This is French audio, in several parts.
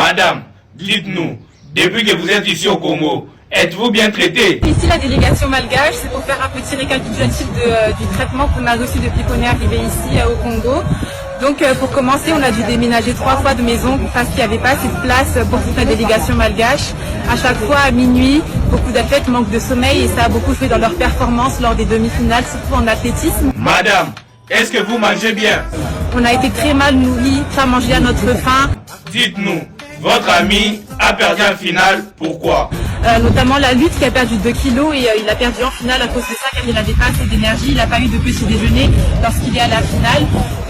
Madame, dites-nous, depuis que vous êtes ici au Congo, êtes-vous bien traité? Ici, la délégation malgache, c'est pour faire un petit récapitulatif du traitement qu'on a reçu depuis qu'on est arrivé ici au Congo. Donc pour commencer, on a dû déménager 3 fois de maison parce qu'il n'y avait pas assez de place pour toute la délégation malgache. À chaque fois à minuit, beaucoup d'athlètes manquent de sommeil et ça a beaucoup joué dans leur performance lors des demi-finales, surtout en athlétisme. Madame, est-ce que vous mangez bien? On a été très mal nourris, pas mangé à notre faim. Dites-nous, votre ami a perdu en finale, pourquoi? Notamment la lutte qui a perdu 2 kilos et il a perdu en finale à cause de ça car il n'avait pas assez d'énergie, il n'a pas eu de petit déjeuner lorsqu'il est à la finale.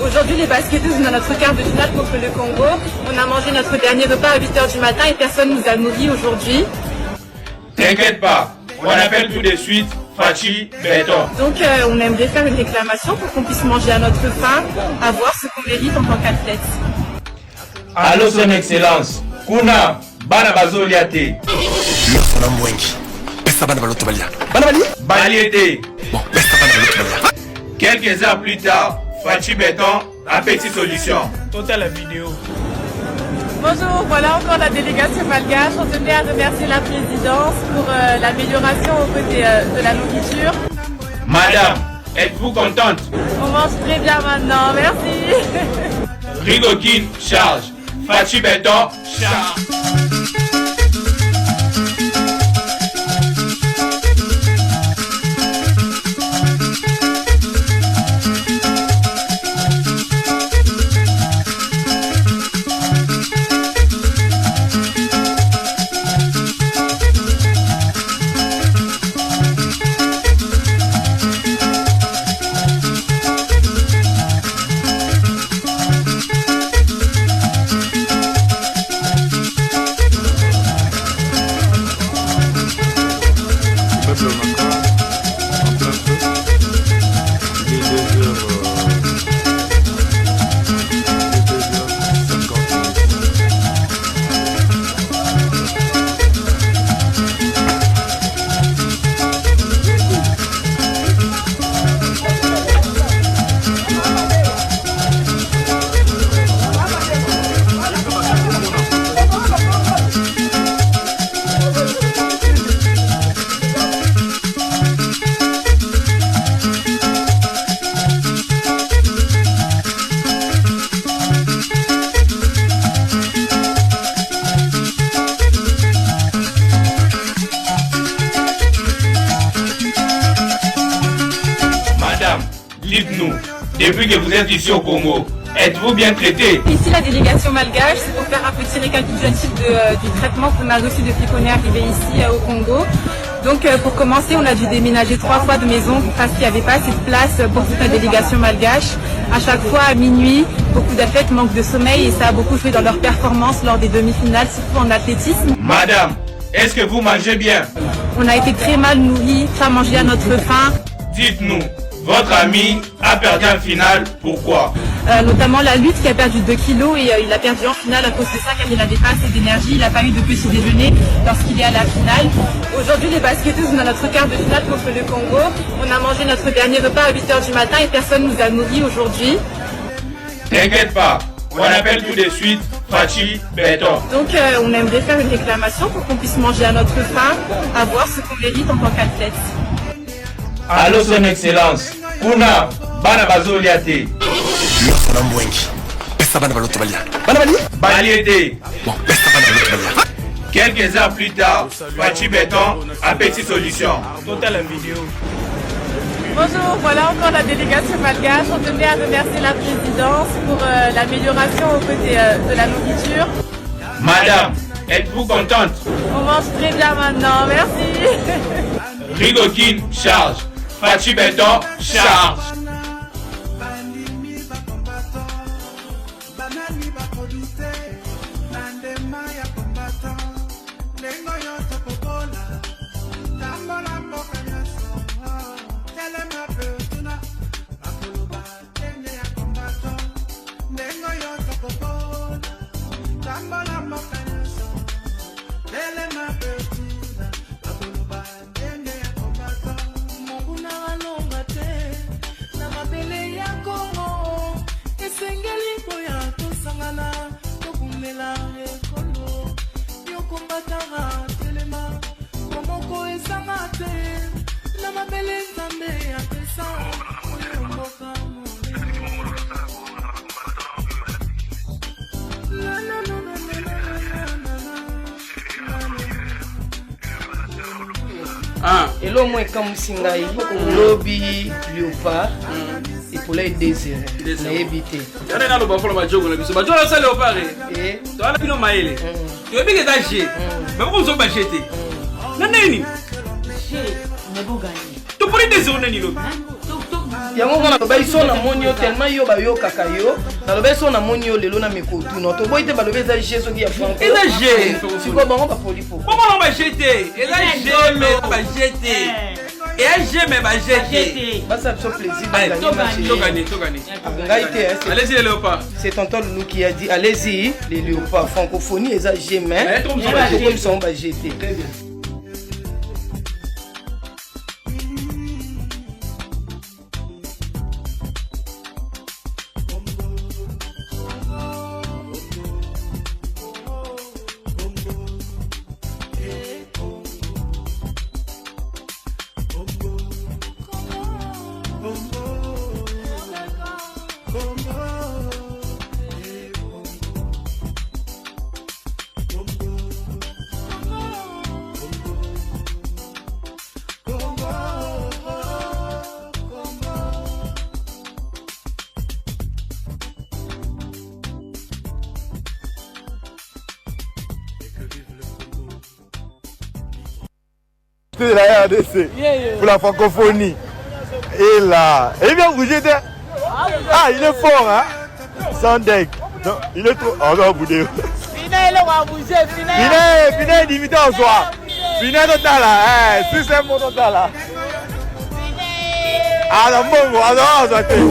Aujourd'hui les basketteuses sont dans notre quart de finale contre le Congo. On a mangé notre dernier repas à 8h du matin et personne ne nous a nourris aujourd'hui. T'inquiète pas, on appelle tout de suite Fachi Béton. Donc on aimerait faire une réclamation pour qu'on puisse manger à notre faim, avoir ce qu'on mérite en tant qu'athlète. Allô son excellence, Kuna, bana bazoliate. Baliete. Quelques heures plus tard, Fachi Béton a Petite Solution. Total la vidéo. Bonjour, voilà encore la délégation malgache. On tenait à remercier la présidence pour l'amélioration au côté de la nourriture. Madame, êtes-vous contente? On mange très bien maintenant, merci. Rigokin, charge. Fachi Béton, charge. Dites-nous, depuis que vous êtes ici au Congo, êtes-vous bien traité? Ici, la délégation malgache, c'est pour faire un petit récapitulatif du traitement qu'on a reçu depuis qu'on est arrivé ici au Congo. Donc pour commencer, on a dû déménager 3 fois de maison parce qu'il n'y avait pas assez de place pour toute la délégation malgache. À chaque fois à minuit, beaucoup d'athlètes manquent de sommeil et ça a beaucoup joué dans leur performance lors des demi-finales, surtout en athlétisme. Madame, est-ce que vous mangez bien? On a été très mal nourris, pas mangé à notre faim. Dites-nous, votre ami a perdu en finale, pourquoi? Notamment la lutte qui a perdu 2 kilos et il a perdu en finale à cause de ça car il n'avait pas assez d'énergie, il n'a pas eu de petit déjeuner lorsqu'il est à la finale. Aujourd'hui les basketteuses sont dans notre quart de finale contre le Congo. On a mangé notre dernier repas à 8h du matin et personne ne nous a nourris aujourd'hui. T'inquiète pas, on appelle tout de suite Fachi Béton. Donc on aimerait faire une réclamation pour qu'on puisse manger à notre faim, avoir ce qu'on mérite en tant qu'athlète. Allô son excellence, Kuna, bana bazoliate. Baliete. Quelques heures plus tard, Fachi Béton a Petite Solution. Total la vidéo. Bonjour, voilà encore la délégation malgache. On tenait à remercier la présidence pour l'amélioration au côté de la nourriture. Madame, êtes-vous contente? On mange très bien maintenant, merci. Rigokin, charge. Fachi Béton, charge. Esengeli boya tosangana tokumela ekolo Et là, moi, comme Singaï, lobby, léopard, et pour les désirs, les éviter. On est dans le bas pour le majo, on a vu ce majo, on a ça léopard. Et tu as la pino maïle. Tu as bien étagé. Mais pourquoi on s'en va jeter? Non, non, tu pourrais désirer ni l'autre. yango ngana lobai so na monio tellement yo ba yo kakayo na lobai so na monio lelo na mikotu no to boite ba lobai za jeso ki ya franco eza je siko bango ba polipo comment on va jeter eza je mais ba jeter et un je mais ba jeter ba ça fait plaisir togani allez-y les léopards c'est tonton Loulou qui a dit allez-y les léopards francophonie eza je mais comme ça on va jeter très bien. De la RDC pour la francophonie. Et là, il vient bouger. Ah, il est fort, hein? Sans deck. Non, il est trop. Oh non, boudé. Finet, il va bouger. Finet, limité en soi. Finet total là. Si c'est mon total là. Ah non, bon, alors, ça fait.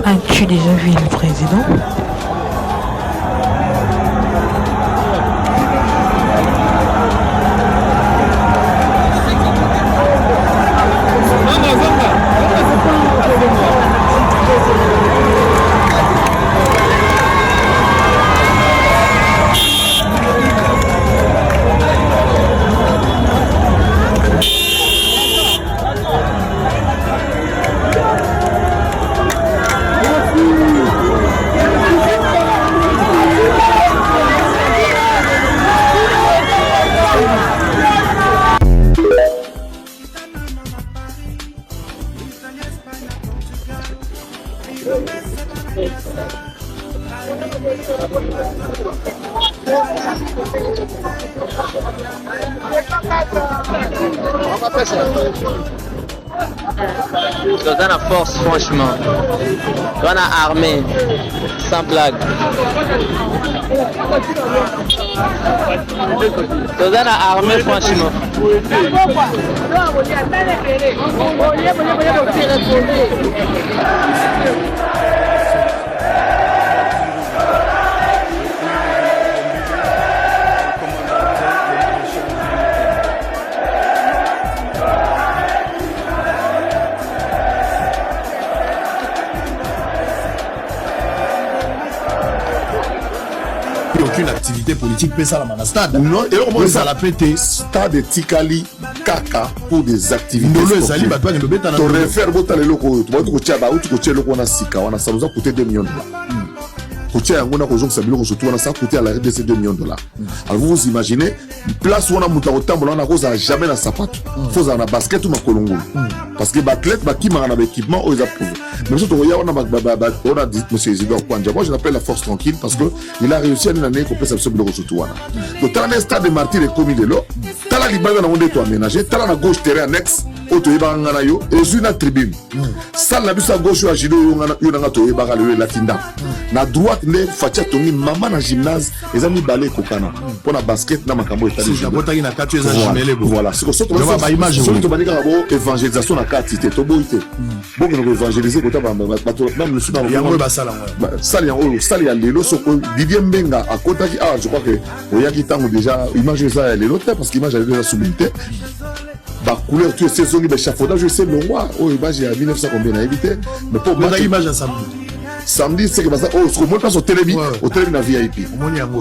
As-tu déjà vu le président? Dans la force, franchement. Dans la armée, sans blague. Dans la armée, franchement. Aucune activité politique peut ça la stade. Non, et on ça la pété. Stade Tikali Kaka pour des activités. Non, le Zali, bah toi, le bête, tu réfères botta le loco, tu vas te coacher, bah où tu coaches le loco, on a sika, on a ça nous a coûté 2 millions de dollars. Coacher un gars qui a ça biloko surtout on a ça coûté à la RDC 2 millions de dollars. Alors vous imaginez, place où on a monté au temple, on a cause à jamais la sapato. Faut en a basket ou ma colongo. Parce que athlète, bah qui m'a un équipement, ils approuvent. Mais surtout on a dit monsieur Isidore Kwanja, moi je l'appelle la force tranquille parce que il a réussi à une année qu'on peut s'absorber le surtout. Donc t'as un stade de martyrs et commis de l'eau, t'as la libère dans le monde toi aménagé, t'as la gauche terrain annexe. auto ebanga na yo et une tribune salle na biso à gauche ya judo yo nga to ebanga le latinda na droite ne fatia tongi mama na gymnase ezami balé kokana pour la basket na makambo etali la botaki na katu eza jumele bo voilà c'est que surtout ba image surtout banika bo évangélisation na carte to boité bon que évangéliser kota ba même le suna yango ba sala sali ya lelo soko Didier Mbenga akotaki je crois que oyaki tango déjà image ça ya lelo parce qu'image elle déjà soubilité ba couleur tu sais zongi ba chafaudage c'est le roi image ya 1900 combien a évité mais pour ba image à samedi c'est que ça ce moi passe au télébi na VIP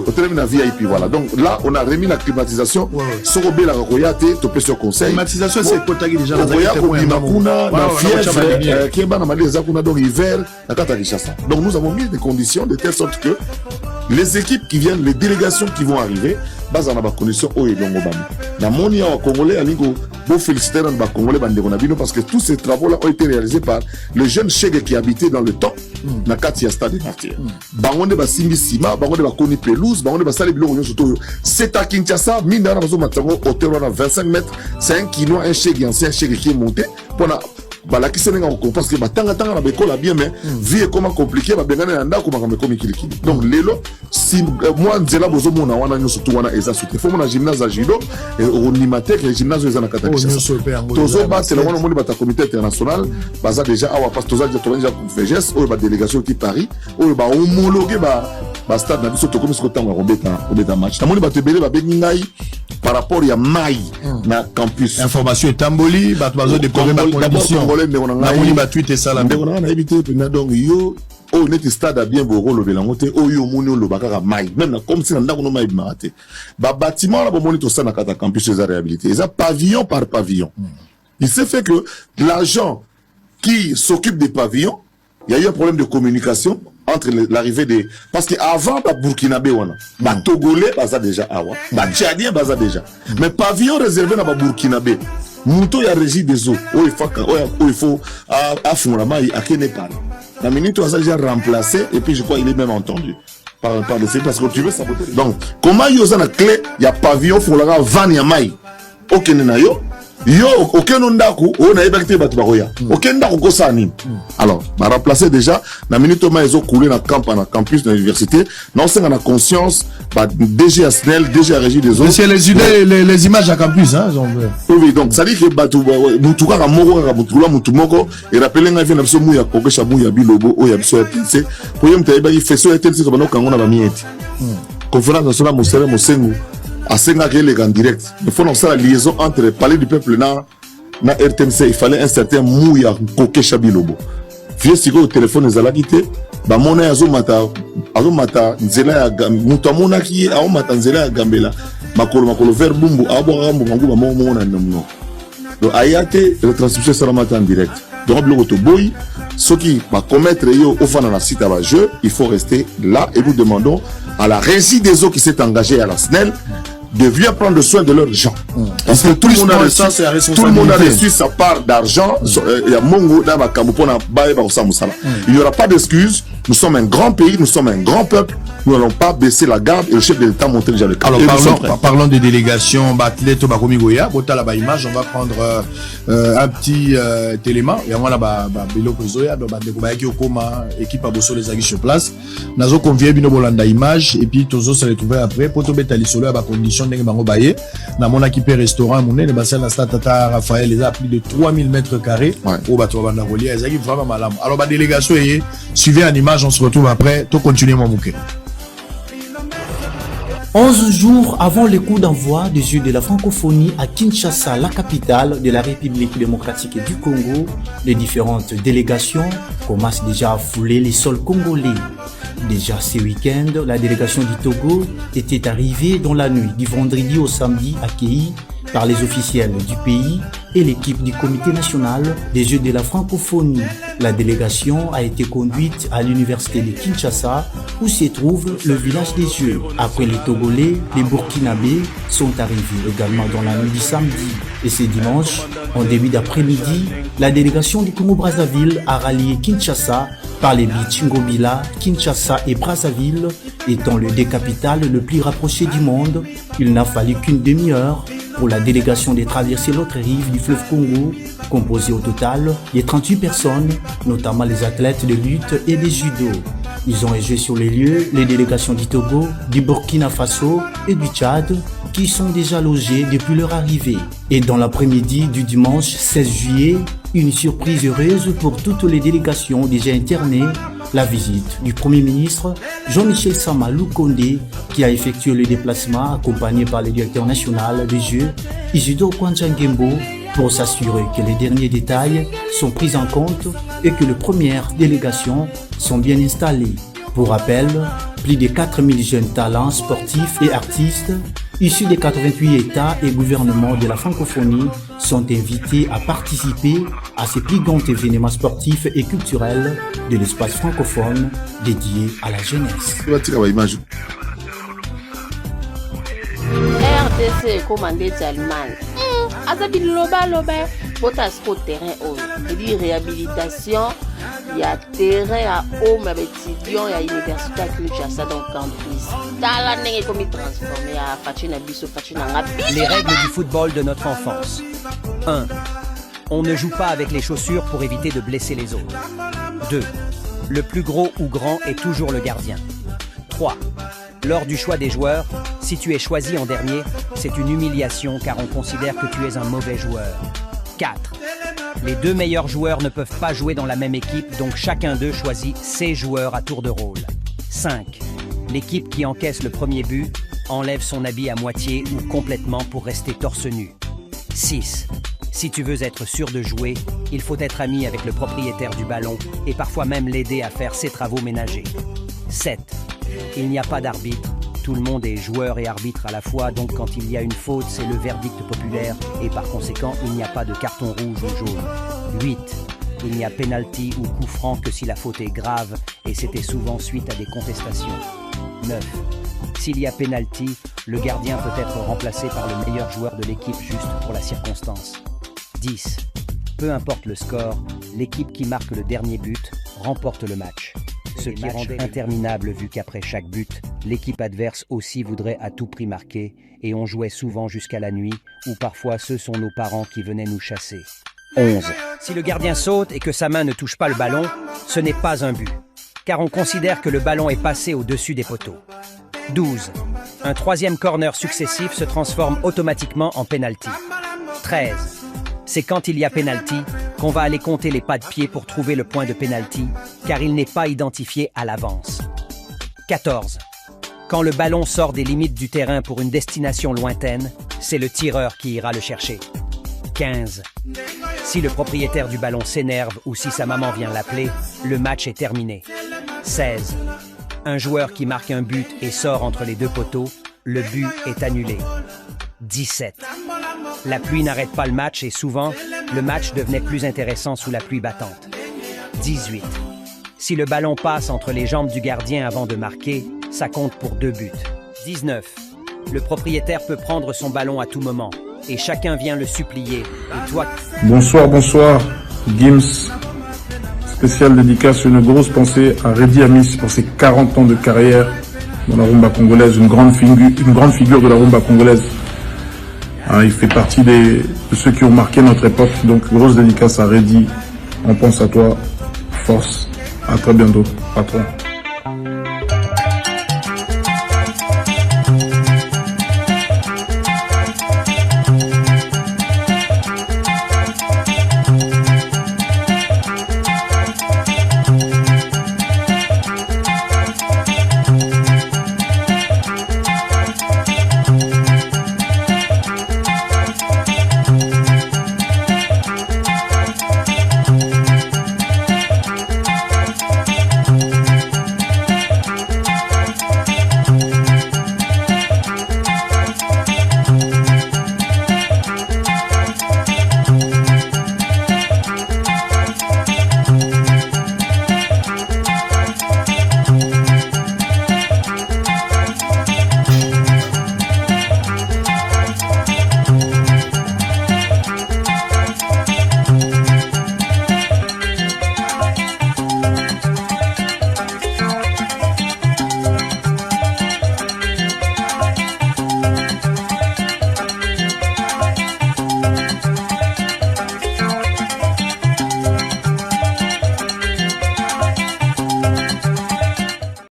au télébi na VIP voilà donc là on a remis la climatisation soko bela royate to pe sur conseil climatisation c'est kotaki déjà la makuna na fièvre qui ba na mali za kuna donc hiver na kata Kinshasa donc nous avons mis des conditions de telle sorte que les équipes qui viennent les délégations qui vont arriver basa na ba conditions o elongo bami na moni ya congolais alingo bo féliciter na ba congolais bande konabino parce que tous ces travaux là ont été réalisés par le jeune Chege qui habitait dans le temps na kati ya stade quartier bangonde ba simbi sima bangonde ba koni pelouse bangonde ba sali biloko nyonso to c'est à Kinshasa minda na bazo matango hôtel na 25 mètres c'est un Kinois un Chege ancien Chege qui est monté pour la qui s'est parce que tanga na bekola bien mais vie est comment compliqué ba bengana na ndako makambe komi kilikili donc lelo si moi nzela bozo mona wana nyoso to wana eza soute faut mona gymnase à judo et au nimatek le gymnase eza na katakisha tozo ba c'est le wana moni bata comité international baza déjà awa parce toza déjà FGS ou ba délégation qui Paris ou ba homologué ba stade na biso to komi ko tanga robeta match na moni ba tebele ba bengi ngai par rapport ya mai na campus information etamboli bato bazo décorer ba condition na moni ba tweet ça la ndeko na éviter pendant donc yo o net stade bien boro lo belango te o yo moni lo bakaka mai même na comme si na ndako no mai bimate ba bâtiment la moni to ça na kata campus les réhabilité ça pavillon par pavillon il s'est fait que l'agent qui s'occupe des pavillons il y a eu un problème de communication entre l'arrivée des parce que avant ba burkinabé wana ba togolais baza déjà awa ba tchadien baza déjà mais pavillon réservé na ba burkinabé muto ya régie des eaux il faut afungula mai akene par la minute ça déjà remplacé et puis je crois il est même entendu par le fait parce que tu veux saboter donc comment yoza na clé ya pavillon fungula van ya mai okene na yo aucun ndaku on a évacué bato baroya aucun ndaku ko ça anime alors ba remplacer déjà na minute ma ezo couler na campus de l'université non c'est na conscience ba DG Asnel DG Régie des eaux c'est les images à campus hein oui donc ça dit que bato mutuka ka mutu moko et rappeler nga vient biso muya kokesha muya bilobo o ya biso RTC pour yem taïba il fait so RTC ko banoka ngona ba mieti conférence nationale Mosengu asenga que les gars direct il faut lancer la liaison entre le palais du peuple na RTNC il fallait un certain mouya koke chabilobo vieux siko téléphone ezala kité ba mona azomata nzela ya muto mona ki azomata nzela ya gambela makolo ver bumbu abo rambo mangu ba mona nomno donc ayate retransmission salamata en direct donc le to boy ceux qui va commettre yo au fond dans la site à jeu il faut rester là et nous demandons à la régie des eaux qui s'est engagée à la SNEL de bien prendre soin de leurs gens. Parce que tout le monde a reçu sa part d'argent. Il y a Mongo, il n'y aura pas d'excuses. Nous sommes un grand pays, nous sommes un grand peuple. Nous n'allons pas baisser la garde et le chef de l'État monter déjà le cap. Alors parlons des délégations. Batleto Bakomigoya, Bota la image, on va prendre un petit élément. Et on va là Bilo Kozoya, Badekobayaki Okoma, équipe à Bosso les Agis sur place. Nazo convient Bino Bolanda image et puis Tozo se retrouver après. Poto Betali Solo à condition d'Enge Bango Baye. Dans mon équipe restaurant, mon le bassin la stade Tata Raphaël, les a plus de 3000 mètres carrés. Au bateau Banda Rolia, les Agis vraiment malade. Alors, la délégation est suivez en image, on se retrouve après. Tout continuer mon bouquet. 11 jours avant le coup d'envoi des Jeux de la francophonie à Kinshasa, la capitale de la République démocratique du Congo, les différentes délégations commencent déjà à fouler les sols congolais. Déjà ce week-end, la délégation du Togo était arrivée dans la nuit du vendredi au samedi, accueillie par les officiels du pays et l'équipe du comité national des Jeux de la francophonie. La délégation a été conduite à l'université de Kinshasa où se trouve le village des Jeux. Après les Togolais, les Burkinabés sont arrivés également dans la nuit du samedi. Et ce dimanche, en début d'après-midi, la délégation du Congo-Brazzaville a rallié Kinshasa par les beach Ngobila, Kinshasa et Brazzaville étant les deux capitales le plus rapprochées du monde. Il n'a fallu qu'une demi-heure pour la délégation de traverser l'autre rive du fleuve Congo, composée au total de 38 personnes, notamment les athlètes de lutte et de judo. Ils ont joué sur les lieux les délégations du Togo, du Burkina Faso et du Tchad, qui sont déjà logés depuis leur arrivée. Et dans l'après-midi du dimanche 16 juillet, une surprise heureuse pour toutes les délégations déjà internées, la visite du Premier ministre Jean-Michel Sama Lukonde, qui a effectué le déplacement accompagné par le directeur national des Jeux, Isidore Kwanjangembo, pour s'assurer que les derniers détails sont pris en compte et que les premières délégations sont bien installées. Pour rappel, plus de 4000 jeunes talents sportifs et artistes issus des 88 États et gouvernements de la francophonie sont invités à participer à ce plus grand événement sportif et culturel de l'espace francophone dédié à la jeunesse. RDC commandé Allemagne. Azabi loba potas ko terrain haut. Il réhabilitation, il y a terrain à haut mais étudiants il y a université à Kinshasa donc campus. Les règles du football de notre enfance. 1. On ne joue pas avec les chaussures pour éviter de blesser les autres. 2. Le plus gros ou grand est toujours le gardien. 3. Lors du choix des joueurs, si tu es choisi en dernier, c'est une humiliation car on considère que tu es un mauvais joueur. 4. Les 2 meilleurs joueurs ne peuvent pas jouer dans la même équipe, donc chacun d'eux choisit ses joueurs à tour de rôle. 5. L'équipe qui encaisse le premier but enlève son habit à moitié ou complètement pour rester torse nu. 6. Si tu veux être sûr de jouer, il faut être ami avec le propriétaire du ballon et parfois même l'aider à faire ses travaux ménagers. 7. Il n'y a pas d'arbitre, tout le monde est joueur et arbitre à la fois, donc quand il y a une faute, c'est le verdict populaire et par conséquent, il n'y a pas de carton rouge ou jaune. 8. Il n'y a pénalty ou coup franc que si la faute est grave et c'était souvent suite à des contestations. 9. S'il y a pénalty, le gardien peut être remplacé par le meilleur joueur de l'équipe juste pour la circonstance. 10. Peu importe le score, l'équipe qui marque le dernier but remporte le match. Ce qui rendait interminable vu qu'après chaque but, l'équipe adverse aussi voudrait à tout prix marquer et on jouait souvent jusqu'à la nuit ou parfois ce sont nos parents qui venaient nous chasser. 11. Si le gardien saute et que sa main ne touche pas le ballon, ce n'est pas un but, car on considère que le ballon est passé au-dessus des poteaux. 12. Un troisième corner successif se transforme automatiquement en penalty. 13. C'est quand il y a penalty qu'on va aller compter les pas de pied pour trouver le point de penalty, car il n'est pas identifié à l'avance. 14. Quand le ballon sort des limites du terrain pour une destination lointaine, c'est le tireur qui ira le chercher. 15. Si le propriétaire du ballon s'énerve ou si sa maman vient l'appeler, le match est terminé. 16. Un joueur qui marque un but et sort entre les 2 poteaux, le but est annulé. 17. La pluie n'arrête pas le match et souvent, le match devenait plus intéressant sous la pluie battante. 18. Si le ballon passe entre les jambes du gardien avant de marquer, ça compte pour 2 buts. 19. Le propriétaire peut prendre son ballon à tout moment et chacun vient le supplier. Et toi... Bonsoir, Gims. Spéciale dédicace, une grosse pensée à Reddy Amis pour ses 40 ans de carrière dans la rumba congolaise, une grande figure de la rumba congolaise. Il fait partie de ceux qui ont marqué notre époque, donc grosse dédicace à Reddy. On pense à toi, force, à très bientôt, patron.